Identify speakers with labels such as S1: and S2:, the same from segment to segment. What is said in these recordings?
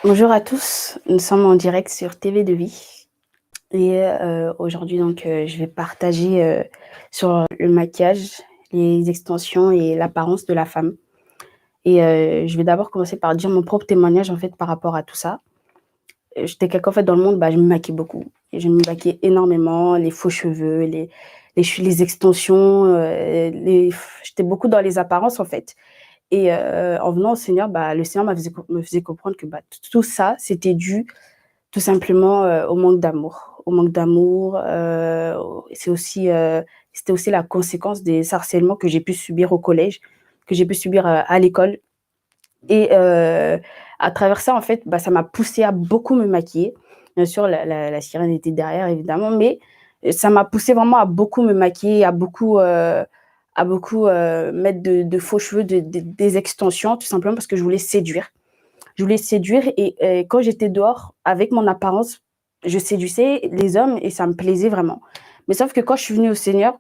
S1: Bonjour à tous, nous sommes en direct sur TV de Vie et aujourd'hui je vais partager, sur le maquillage, les extensions et l'apparence de la femme et je vais d'abord commencer par dire mon propre témoignage en fait par rapport à tout ça. J'étais quelqu'un en fait dans le monde, je me maquille beaucoup et je me maquillais énormément, les faux cheveux, les extensions, les j'étais beaucoup dans les apparences en fait et en venant au Seigneur, le Seigneur me faisait comprendre que, tout ça, c'était dû tout simplement, au manque d'amour. Au manque d'amour, c'était aussi la conséquence des harcèlements que j'ai pu subir au collège, que j'ai pu subir, à l'école et à travers ça, en fait, ça m'a poussée à beaucoup me maquiller. Bien sûr, la sirène était derrière évidemment, mais ça m'a poussée vraiment à beaucoup me maquiller, à beaucoup mettre de faux cheveux, des extensions, tout simplement parce que je voulais séduire. Je voulais séduire et quand j'étais dehors, avec mon apparence, je séduisais les hommes et ça me plaisait vraiment. Mais sauf que quand je suis venue au Seigneur,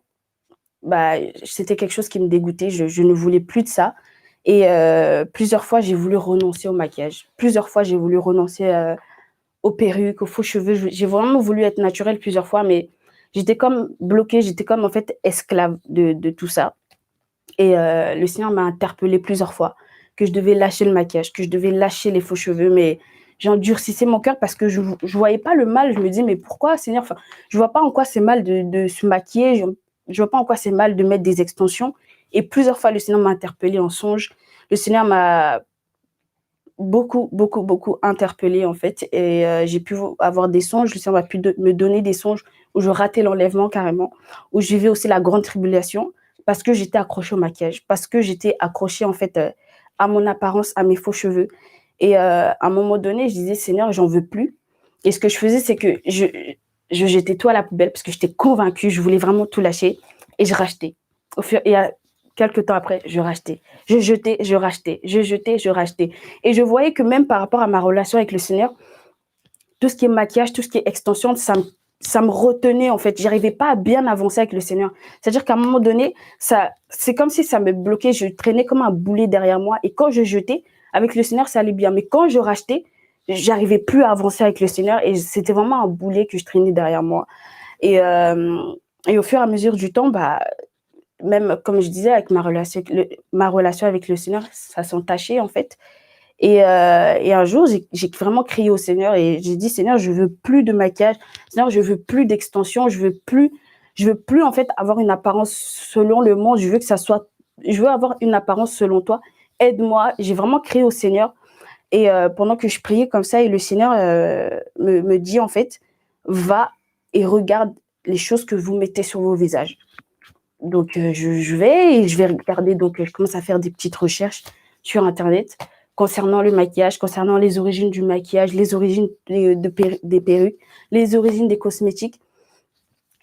S1: c'était quelque chose qui me dégoûtait. Je ne voulais plus de ça et plusieurs fois, j'ai voulu renoncer au maquillage. Plusieurs fois, j'ai voulu renoncer, aux perruques, aux faux cheveux. J'ai vraiment voulu être naturelle plusieurs fois, mais j'étais comme bloquée, j'étais comme, en fait, esclave de tout ça et le Seigneur m'a interpellée plusieurs fois, que je devais lâcher le maquillage, que je devais lâcher les faux cheveux, mais j'endurcissais mon cœur parce que je voyais pas le mal. Je me dis: «Mais pourquoi Seigneur?» Enfin, je vois pas en quoi c'est mal de se maquiller, je vois pas en quoi c'est mal de mettre des extensions et plusieurs fois le Seigneur m'a interpellée en songe. Le Seigneur m'a beaucoup, beaucoup, beaucoup interpellée en fait et j'ai pu avoir des songes. Le Seigneur m'a pu me donner des songes où je ratais l'enlèvement carrément, où je vivais aussi la grande tribulation parce que j'étais accrochée au maquillage, parce que j'étais accrochée en fait, à mon apparence, à mes faux cheveux et à un moment donné, je disais: «Seigneur, j'en veux plus» et ce que je faisais, c'est que je jetais tout à la poubelle parce que j'étais convaincue, je voulais vraiment tout lâcher et je rachetais. Au fur et à Quelque temps après, je rachetais. Je jetais, je rachetais, je jetais, je rachetais et je voyais que même par rapport à ma relation avec le Seigneur, tout ce qui est maquillage, tout ce qui est extension, ça me retenait en fait. J'arrivais pas à bien avancer avec le Seigneur. C'est-à-dire qu'à un moment donné, c'est comme si ça me bloquait. Je traînais comme un boulet derrière moi. Et quand je jetais, avec le Seigneur, ça allait bien. Mais quand je rachetais, j'arrivais plus à avancer avec le Seigneur et c'était vraiment un boulet que je traînais derrière moi. Et, euh, et au fur et à mesure du temps, même comme je disais, avec ma relation avec le Seigneur, ça s'entachait en fait. Et un jour, j'ai vraiment crié au Seigneur et j'ai dit: «Seigneur, je veux plus de maquillage. Seigneur, je veux plus d'extensions. Je veux plus en fait avoir une apparence selon le monde. Je veux avoir une apparence selon toi. Aide-moi». J'ai vraiment crié au Seigneur et pendant que je priais comme ça et le Seigneur, me dit en fait: «Va et regarde les choses que vous mettez sur vos visages». Donc je vais regarder, je commence à faire des petites recherches sur internet concernant le maquillage, concernant les origines du maquillage, les origines des perruques, les origines des cosmétiques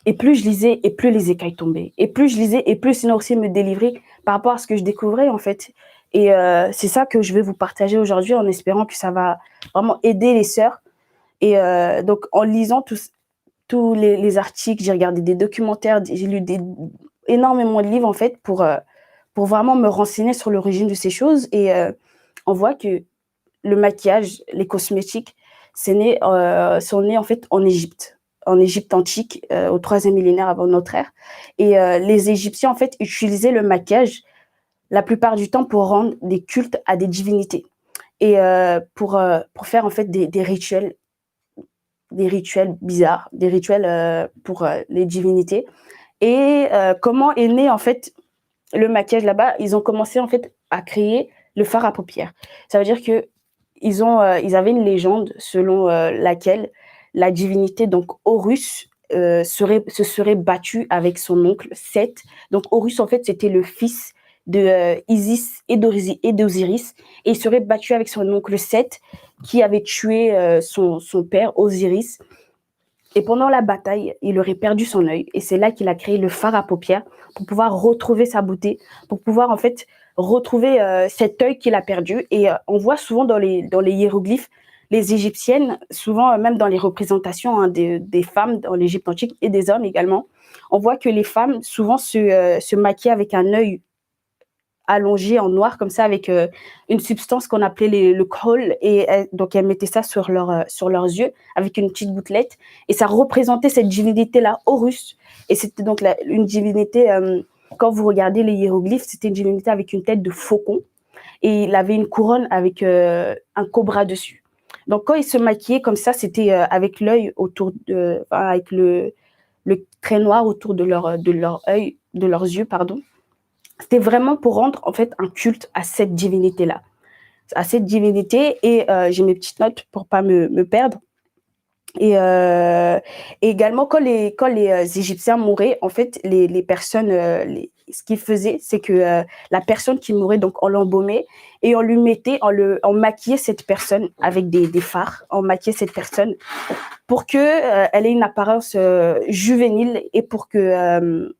S1: et plus je lisais et plus les écailles tombaient et plus je lisais et plus sinon aussi me délivrer par rapport à ce que je découvrais en fait et c'est ça que je vais vous partager aujourd'hui en espérant que ça va vraiment aider les sœurs et donc en lisant tous les articles, j'ai regardé des documentaires, j'ai lu énormément de livres en fait pour vraiment me renseigner sur l'origine de ces choses et on voit que le maquillage, les cosmétiques, sont nés en fait en Égypte antique, au 3e millénaire avant notre ère et les Égyptiens en fait utilisaient le maquillage la plupart du temps pour rendre des cultes à des divinités et pour faire en fait des rituels bizarres, des rituels, pour, les divinités et comment est né en fait le maquillage là-bas? Ils ont commencé en fait à créer le fard à paupières. Ça veut dire qu'ils avaient une légende selon, laquelle la divinité donc Horus, se serait battu avec son oncle Seth. Donc Horus en fait c'était le fils de, Isis et d'Osiris et il serait battu avec son oncle Seth qui avait tué, son père Osiris et pendant la bataille, il aurait perdu son œil et c'est là qu'il a créé le fard à paupières pour pouvoir retrouver sa beauté, pour pouvoir en fait retrouver, cet œil qu'il a perdu et on voit souvent dans les hiéroglyphes, les Égyptiennes, souvent, même dans les représentations, hein, des femmes dans l'Égypte antique et des hommes également, on voit que les femmes souvent se maquillent avec un œil allongées en noir comme ça avec une substance qu'on appelait le kohl et donc elles mettaient ça sur leurs yeux avec une petite gouttelette et ça représentait cette divinité-là, Horus. Et c'était donc une divinité, quand vous regardez les hiéroglyphes, c'était une divinité avec une tête de faucon et il avait une couronne avec un cobra dessus. Donc quand ils se maquillaient comme ça, c'était avec l'œil autour de, enfin, avec le trait noir autour de leur œil, de leurs yeux, pardon. C'était vraiment pour rendre en fait un culte à cette divinité-là, à cette divinité. Et j'ai mes petites notes pour pas me perdre. Et également, quand les Égyptiens mouraient, en fait, les personnes, ce qu'ils faisaient, c'est que la personne qui mourait, donc on l'embaumait et on lui mettait, on maquillait cette personne avec des fards, on maquillait cette personne pour que elle ait une apparence juvénile et pour que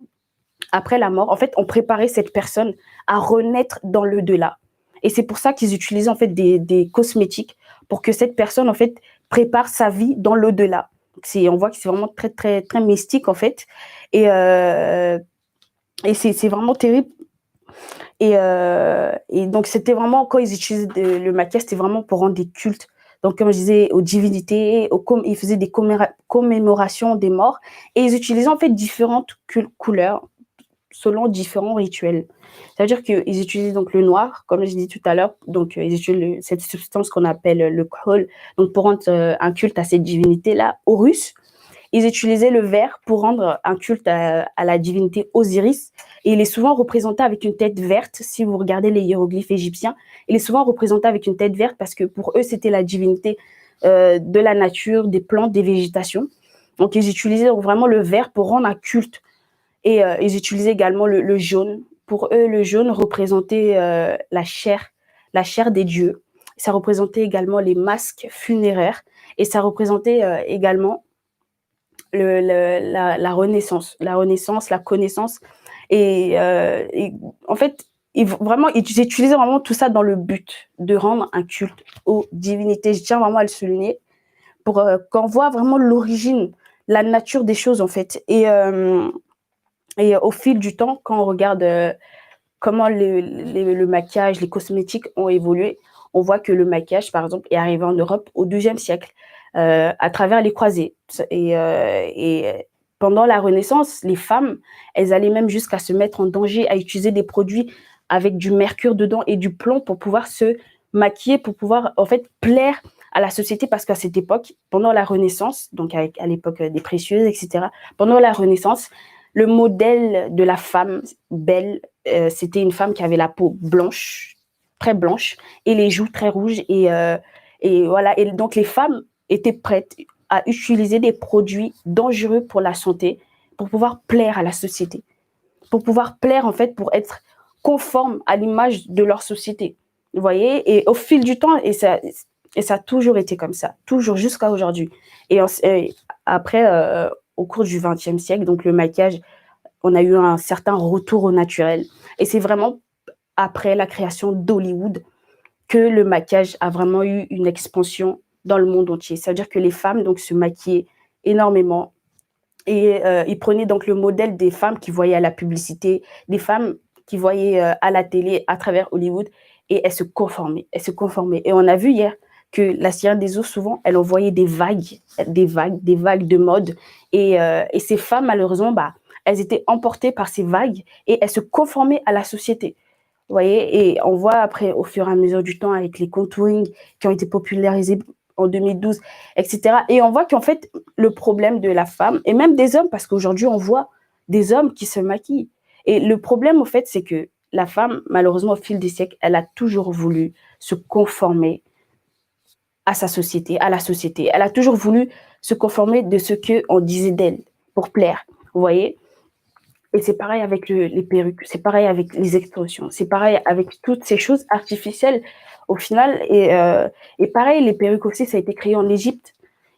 S1: après la mort, en fait, on préparait cette personne à renaître dans le delà. Et c'est pour ça qu'ils utilisaient en fait des cosmétiques pour que cette personne en fait prépare sa vie dans l'au-delà. On voit que c'est vraiment très très très mystique en fait, et, c'est vraiment terrible. Et donc c'était vraiment quand ils utilisaient le maquillage, c'était vraiment pour rendre des cultes. Donc comme je disais, aux divinités, ils faisaient des commémorations des morts et ils utilisaient en fait différentes couleurs selon différents rituels. Ça veut dire qu'ils utilisent donc le noir, comme je dit tout à l'heure, donc ils utilisent cette substance qu'on appelle le kohl, donc pour rendre un culte à cette divinité-là, Horus. Ils utilisaient le vert pour rendre un culte à la divinité Osiris. Et il est souvent représenté avec une tête verte. Si vous regardez les hiéroglyphes égyptiens, il est souvent représenté avec une tête verte parce que pour eux, c'était la divinité de la nature, des plantes, des végétations. Donc, ils utilisaient donc vraiment le vert pour rendre un culte. Et ils utilisaient également le jaune. Pour eux, le jaune représentait la chair des dieux. Ça représentait également les masques funéraires. Et ça représentait également la renaissance, la connaissance. Et en fait, vraiment, ils utilisaient vraiment tout ça dans le but de rendre un culte aux divinités. Je tiens vraiment à le souligner pour qu'on voit vraiment l'origine, la nature des choses, en fait. Et au fil du temps, quand on regarde comment le maquillage, les cosmétiques ont évolué, on voit que le maquillage, par exemple, est arrivé en Europe au XIIe siècle, à travers les croisés. Et pendant la Renaissance, les femmes, elles allaient même jusqu'à se mettre en danger, à utiliser des produits avec du mercure dedans et du plomb pour pouvoir se maquiller, pour pouvoir en fait plaire à la société, parce qu'à cette époque, pendant la Renaissance, donc à l'époque des précieuses, etc., pendant la Renaissance, le modèle de la femme belle, c'était une femme qui avait la peau blanche, très blanche, et les joues très rouges. Et voilà. Et donc, les femmes étaient prêtes à utiliser des produits dangereux pour la santé, pour pouvoir plaire à la société, pour pouvoir plaire, en fait, pour être conforme à l'image de leur société. Vous voyez? Et au fil du temps, et ça a toujours été comme ça, toujours jusqu'à aujourd'hui. Et après, au cours du XXe siècle, donc le maquillage, on a eu un certain retour au naturel. Et c'est vraiment après la création d'Hollywood que le maquillage a vraiment eu une expansion dans le monde entier. Ça veut dire que les femmes donc se maquillaient énormément et ils prenaient donc le modèle des femmes qu'ils voyaient à la publicité, des femmes qu'ils voyaient à la télé à travers Hollywood, et elles se conformaient, elles se conformaient. Et on a vu hier que la Sirène des Eaux, souvent, elle envoyait des vagues de mode. Et ces femmes, malheureusement, elles étaient emportées par ces vagues et elles se conformaient à la société. Vous voyez, et on voit après, au fur et à mesure du temps, avec les contouring qui ont été popularisés en 2012, etc. Et on voit qu'en fait, le problème de la femme, et même des hommes, parce qu'aujourd'hui, on voit des hommes qui se maquillent. Et le problème, au fait, c'est que la femme, malheureusement, au fil des siècles, elle a toujours voulu se conformer à sa société, à la société. Elle a toujours voulu se conformer de ce qu'on disait d'elle, pour plaire. Vous voyez? Et c'est pareil avec les perruques, c'est pareil avec les extensions, c'est pareil avec toutes ces choses artificielles au final. Et pareil, les perruques aussi, ça a été créé en Égypte.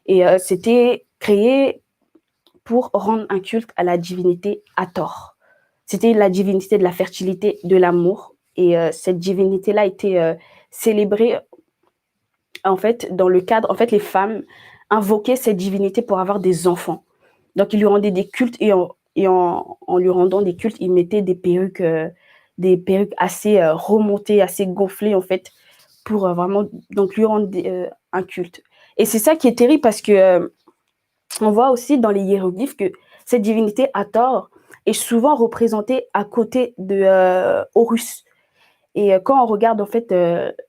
S1: Et c'était créé pour rendre un culte à la divinité Hathor. C'était la divinité de la fertilité, de l'amour. Et cette divinité-là a été célébrée, en fait, dans le cadre, en fait, les femmes invoquaient cette divinité pour avoir des enfants. Donc, ils lui rendaient des cultes et en lui rendant des cultes, ils mettaient des perruques des perruques assez remontées, assez gonflées en fait, pour vraiment donc lui rendre un culte. Et c'est ça qui est terrible parce que on voit aussi dans les hiéroglyphes que cette divinité Hathor est souvent représentée à côté de Horus. Et quand on regarde en fait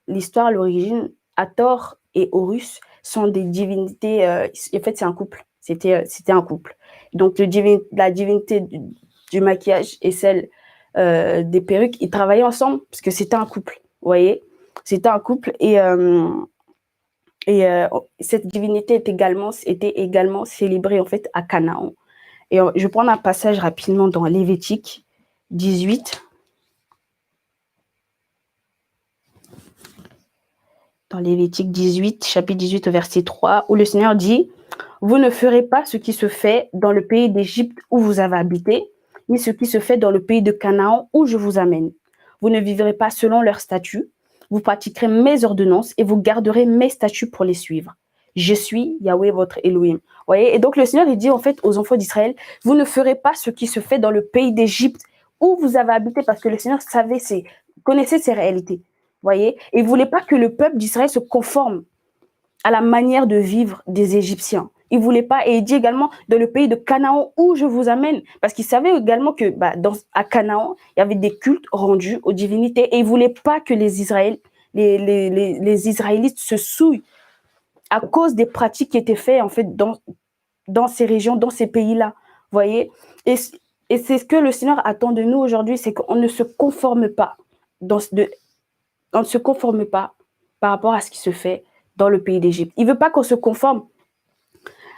S1: l'histoire à l'origine, Hathor et Horus sont des divinités. En fait, c'est un couple. C'était un couple. Donc la divinité du maquillage et celle des perruques, ils travaillaient ensemble parce que c'était un couple. Vous voyez, c'était un couple et cette divinité était également célébrée en fait à Canaan. Et je vais prendre un passage rapidement dans Lévitique 18. Dans Lévitique 18, chapitre 18 au verset 3, où le Seigneur dit « Vous ne ferez pas ce qui se fait dans le pays d'Égypte où vous avez habité, ni ce qui se fait dans le pays de Canaan où je vous amène. Vous ne vivrez pas selon leurs statuts, vous pratiquerez mes ordonnances et vous garderez mes statuts pour les suivre. Je suis Yahweh votre Elohim. » Voyez. Et donc le Seigneur il dit en fait aux enfants d'Israël, vous ne ferez pas ce qui se fait dans le pays d'Égypte où vous avez habité, parce que le Seigneur connaissait ces réalités. Voyez, et il ne voulait pas que le peuple d'Israël se conforme à la manière de vivre des Égyptiens. Il ne voulait pas, et il dit également dans le pays de Canaan où je vous amène, parce qu'il savait également que à Canaan, il y avait des cultes rendus aux divinités, et il ne voulait pas que les Israélites se souillent à cause des pratiques qui étaient faites en fait dans ces régions, dans ces pays-là. Voyez, et c'est ce que le Seigneur attend de nous aujourd'hui, c'est qu'on ne se conforme pas on ne se conforme pas par rapport à ce qui se fait dans le pays d'Égypte. Il ne veut pas qu'on se conforme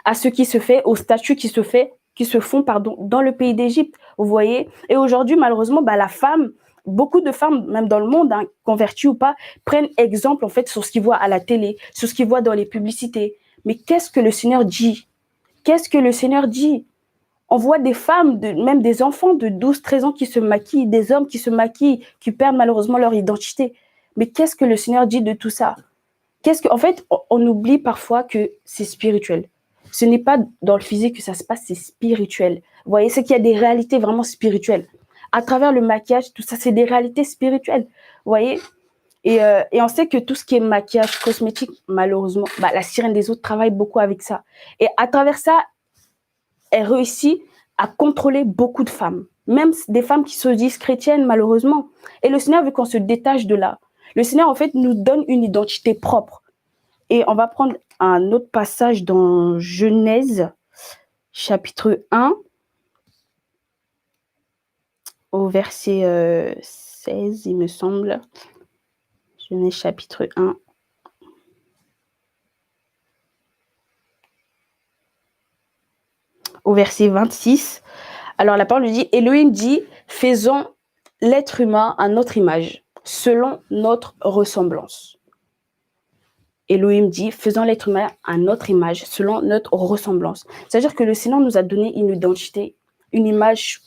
S1: à ce qui se fait, aux statuts qui se font dans le pays d'Égypte. Vous voyez. Et aujourd'hui, malheureusement, beaucoup de femmes, même dans le monde, converties ou pas, prennent exemple en fait sur ce qu'ils voient à la télé, sur ce qu'ils voient dans les publicités. Mais qu'est-ce que le Seigneur dit? Qu'est-ce que le Seigneur dit? On voit des femmes, même des enfants de 12, 13 ans qui se maquillent, des hommes qui se maquillent, qui perdent malheureusement leur identité. Mais qu'est-ce que le Seigneur dit de tout ça? En fait, on oublie parfois que c'est spirituel. Ce n'est pas dans le physique que ça se passe, c'est spirituel. Vous voyez, c'est qu'il y a des réalités vraiment spirituelles. À travers le maquillage, tout ça, c'est des réalités spirituelles. Vous voyez, et on sait que tout ce qui est maquillage, cosmétique, malheureusement, la sirène des eaux travaille beaucoup avec ça. Et à travers ça, elle réussit à contrôler beaucoup de femmes, même des femmes qui se disent chrétiennes, malheureusement. Et le Seigneur veut qu'on se détache de là. Le Seigneur, en fait, nous donne une identité propre. Et on va prendre un autre passage dans Genèse, chapitre 1, au verset 16, il me semble. Genèse, chapitre 1. Au verset 26. Alors, la parole dit, Elohim dit, faisons l'être humain à notre image, selon notre ressemblance. Elohim dit, faisons l'être humain à notre image, selon notre ressemblance. C'est-à-dire que le Seigneur nous a donné une identité, une image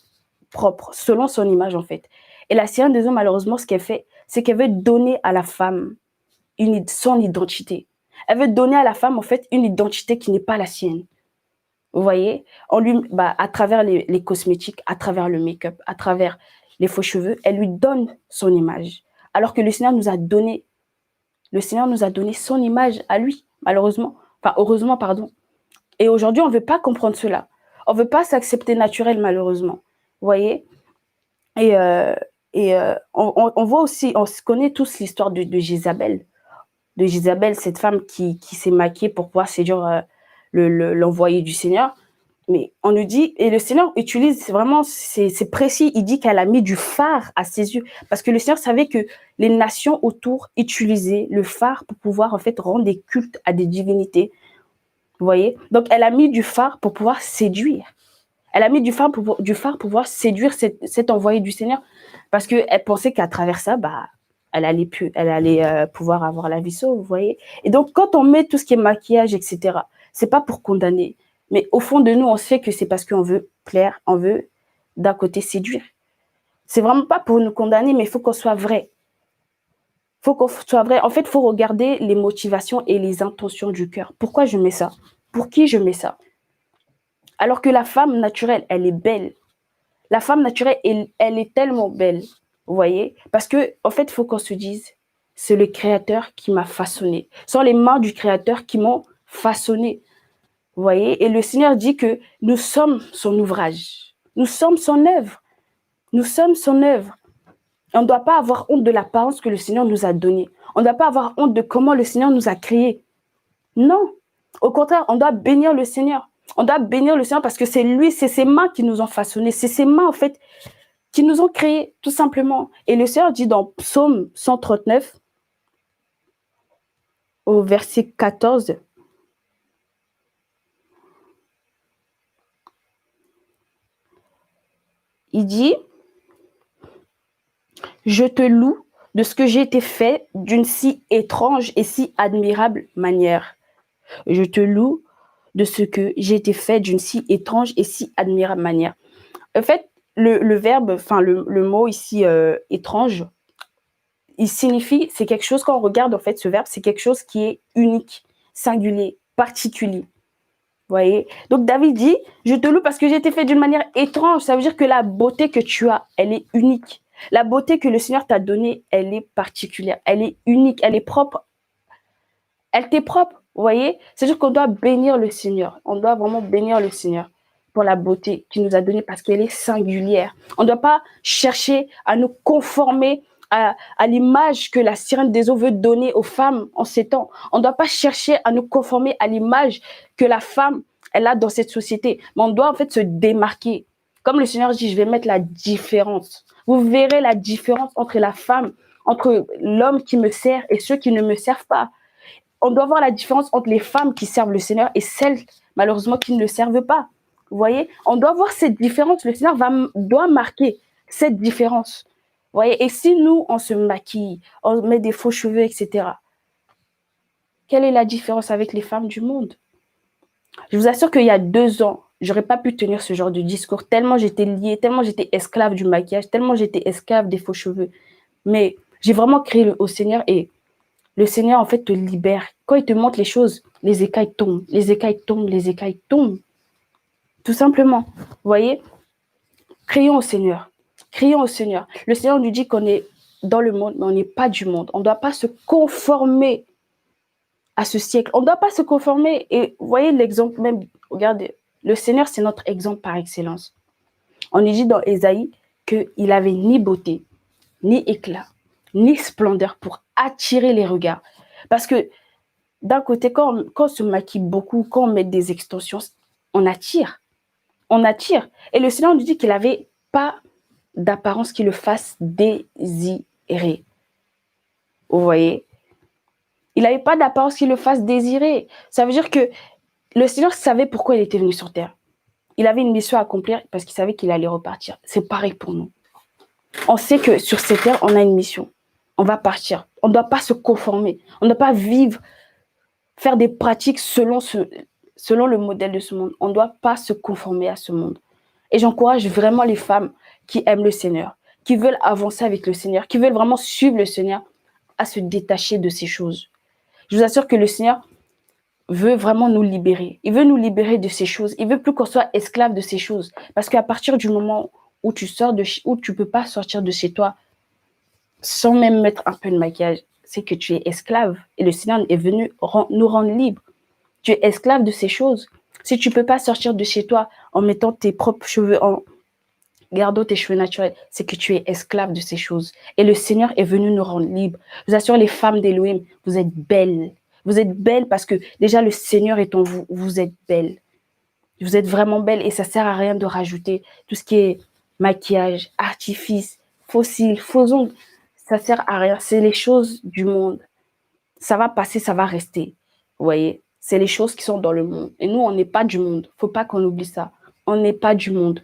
S1: propre, selon son image en fait. Et la sirène des eaux, malheureusement, ce qu'elle fait, c'est qu'elle veut donner à la femme son identité. Elle veut donner à la femme en fait une identité qui n'est pas la sienne. Vous voyez, à travers les cosmétiques, à travers le make-up, à travers les faux cheveux, elle lui donne son image. Alors que le Seigneur nous a donné son image à lui, heureusement, pardon. Et aujourd'hui, on ne veut pas comprendre cela. On ne veut pas s'accepter naturel, malheureusement. Vous voyez? Et on voit aussi, on se connaît tous l'histoire de Jézabel. De Jézabel, cette femme qui s'est maquillée pour pouvoir séduire l'envoyé du Seigneur. Mais on nous dit, et le Seigneur utilise vraiment, c'est précis, il dit qu'elle a mis du fard à ses yeux. Parce que le Seigneur savait que les nations autour utilisaient le fard pour pouvoir en fait rendre des cultes à des divinités. Vous voyez? Donc elle a mis du fard pour pouvoir séduire. Elle a mis du fard pour pouvoir séduire cet envoyé du Seigneur. Parce qu'elle pensait qu'à travers ça, elle allait pouvoir avoir la vie sauve, vous voyez? Et donc quand on met tout ce qui est maquillage, etc., c'est pas pour condamner. Mais au fond de nous, on sait que c'est parce qu'on veut plaire, on veut d'un côté séduire. C'est vraiment pas pour nous condamner, mais il faut qu'on soit vrai. Il faut qu'on soit vrai. En fait, il faut regarder les motivations et les intentions du cœur. Pourquoi je mets ça? Pour qui je mets ça? Alors que la femme naturelle, elle est belle. La femme naturelle, elle est tellement belle. Vous voyez? Parce que en fait, il faut qu'on se dise, c'est le Créateur qui m'a façonné. Ce sont les mains du Créateur qui m'ont façonné. Vous voyez? Et le Seigneur dit que nous sommes son ouvrage. Nous sommes son œuvre. Nous sommes son œuvre. On ne doit pas avoir honte de l'apparence que le Seigneur nous a donnée. On ne doit pas avoir honte de comment le Seigneur nous a créés. Non. Au contraire, on doit bénir le Seigneur. On doit bénir le Seigneur parce que c'est lui, c'est ses mains qui nous ont façonnés. C'est ses mains, en fait, qui nous ont créés, tout simplement. Et le Seigneur dit dans Psaume 139, au verset 14, il dit, « Je te loue de ce que j'ai été fait d'une si étrange et si admirable manière. Je te loue de ce que j'ai été fait d'une si étrange et si admirable manière. » En fait, le verbe, enfin le mot ici étrange, il signifie, c'est quelque chose, quand on regarde en fait ce verbe, c'est quelque chose qui est unique, singulier, particulier. Vous voyez? Donc David dit, je te loue parce que j'ai été fait d'une manière étrange. Ça veut dire que la beauté que tu as, elle est unique. La beauté que le Seigneur t'a donnée, elle est particulière, elle est unique, elle est propre. Elle t'est propre, vous voyez? C'est-à-dire qu'on doit bénir le Seigneur. On doit vraiment bénir le Seigneur pour la beauté qu'il nous a donnée parce qu'elle est singulière. On ne doit pas chercher à nous conformer à l'image que la sirène des eaux veut donner aux femmes en ces temps. On ne doit pas chercher à nous conformer à l'image que la femme, elle a dans cette société. Mais on doit en fait se démarquer. Comme le Seigneur dit, je vais mettre la différence. Vous verrez la différence entre la femme, entre l'homme qui me sert et ceux qui ne me servent pas. On doit voir la différence entre les femmes qui servent le Seigneur et celles, malheureusement, qui ne le servent pas. Vous voyez? On doit voir cette différence. Le Seigneur doit marquer cette différence. Vous voyez? Et si nous, on se maquille, on met des faux cheveux, etc., quelle est la différence avec les femmes du monde? Je vous assure qu'il y a 2 ans, j'aurais pas pu tenir ce genre de discours, tellement j'étais liée, tellement j'étais esclave du maquillage, tellement j'étais esclave des faux cheveux. Mais j'ai vraiment crié au Seigneur et le Seigneur, en fait, te libère. Quand il te montre les choses, les écailles tombent, les écailles tombent, les écailles tombent. Tout simplement. Vous voyez? Crions au Seigneur. Crions au Seigneur. Le Seigneur nous dit qu'on est dans le monde, mais on n'est pas du monde. On ne doit pas se conformer à ce siècle. On ne doit pas se conformer. Et vous voyez l'exemple même, regardez, le Seigneur, c'est notre exemple par excellence. On dit dans Ésaïe qu'il n'avait ni beauté, ni éclat, ni splendeur pour attirer les regards. Parce que d'un côté, quand on se maquille beaucoup, quand on met des extensions, on attire. On attire. Et le Seigneur nous dit qu'il n'avait pas d'apparence qui le fasse désirer. Vous voyez? Il n'avait pas d'apparence qui le fasse désirer. Ça veut dire que le Seigneur savait pourquoi il était venu sur terre. Il avait une mission à accomplir parce qu'il savait qu'il allait repartir. C'est pareil pour nous. On sait que sur cette terre, on a une mission. On va partir. On ne doit pas se conformer. On ne doit pas vivre, faire des pratiques selon le modèle de ce monde. On ne doit pas se conformer à ce monde. Et j'encourage vraiment les femmes qui aiment le Seigneur, qui veulent avancer avec le Seigneur, qui veulent vraiment suivre le Seigneur, à se détacher de ces choses. Je vous assure que le Seigneur veut vraiment nous libérer. Il veut nous libérer de ces choses. Il veut plus qu'on soit esclave de ces choses. Parce qu'à partir du moment où tu sors où tu peux pas sortir de chez toi sans même mettre un peu de maquillage, c'est que tu es esclave. Et le Seigneur est venu nous rendre libres. Tu es esclave de ces choses. Si tu peux pas sortir de chez toi en mettant tes propres cheveux, en gardant tes cheveux naturels, c'est que tu es esclave de ces choses. Et le Seigneur est venu nous rendre libres. Je vous assure, les femmes d'Élohim, vous êtes belles. Vous êtes belles parce que déjà le Seigneur est en vous. Vous êtes belles. Vous êtes vraiment belles et ça sert à rien de rajouter tout ce qui est maquillage, artifice, faux cils, faux ongles. Ça sert à rien. C'est les choses du monde. Ça va passer, ça va rester. Vous voyez? C'est les choses qui sont dans le monde. Et nous, on n'est pas du monde. Faut pas qu'on oublie ça. On n'est pas du monde.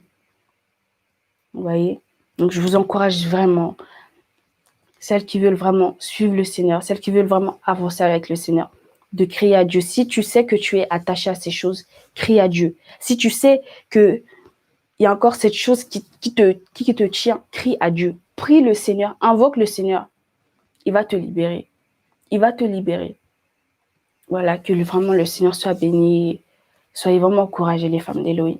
S1: Vous voyez? Donc, je vous encourage vraiment, celles qui veulent vraiment suivre le Seigneur, celles qui veulent vraiment avancer avec le Seigneur, de crier à Dieu. Si tu sais que tu es attaché à ces choses, crie à Dieu. Si tu sais qu'il y a encore cette chose qui te tient, crie à Dieu. Prie le Seigneur, invoque le Seigneur. Il va te libérer. Il va te libérer. Voilà, que vraiment le Seigneur soit béni. Soyez vraiment encouragés, les femmes d'Élohim.